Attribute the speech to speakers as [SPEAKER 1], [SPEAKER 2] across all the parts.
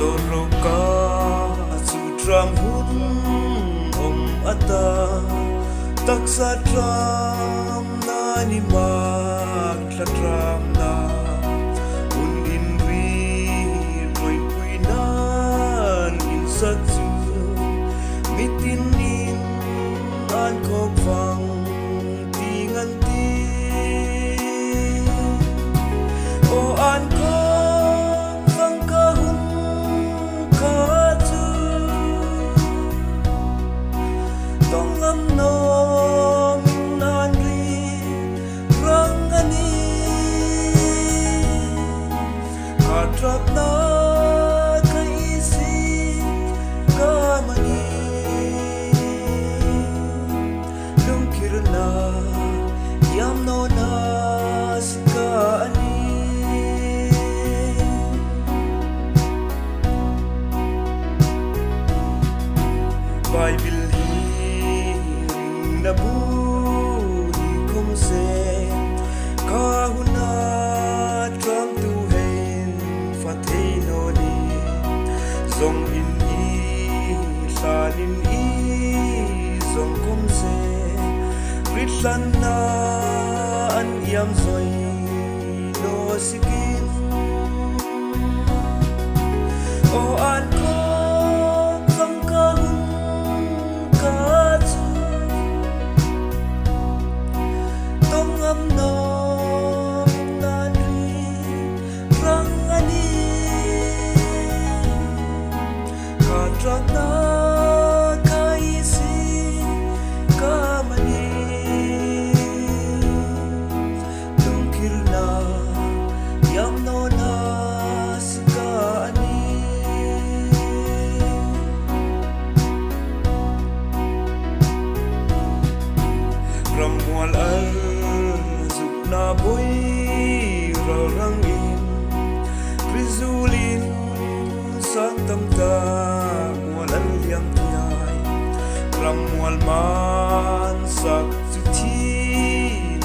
[SPEAKER 1] Zoroka sutram hun ata taksa tram na ni mag tram na un in ri roi pui nan in satsu mitin in an kok vang tingan ti o an kok vang ka hun ka tu tong lam nom nan ri rang ani ka trap na ka isi ka mani lung kirna yam no na sika ani Bible na buni kom se kahuna tram tu hen fateno ni zong in i sanin i zong kom se ritlan na an yam zoi no sikin o an ko kam kahun ka chu am nom nan ri rang ani ka trak na ka isi ka mani lung kirna yam no na sika ani ramwal al na boy rarang in rizulin sang tamta walang liang tiyay ramwal man sak suti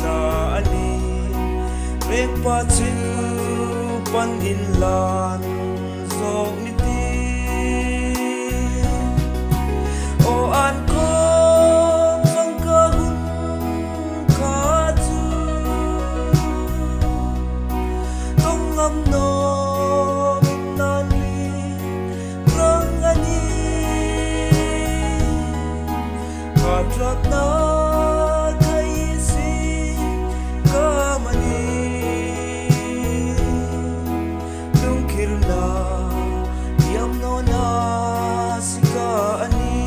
[SPEAKER 1] na ani rekpa chil pan inlan zog niti o an ko am nom nan ri rang ani ka trak na ka isi ka mani lung kirna yam no na sika ani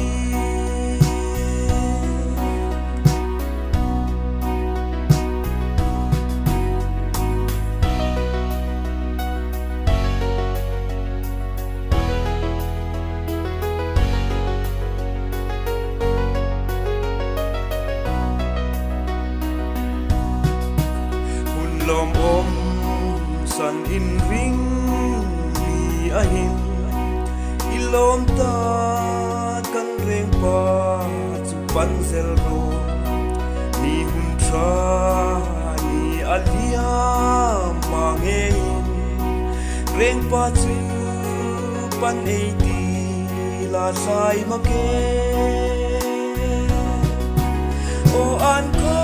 [SPEAKER 1] lom san in ring ni ahin ilom ta kan reng pa chu pan zel ro ni hun tra ni alia mange reng pa chu pan ei ti la sai ma ke o an ko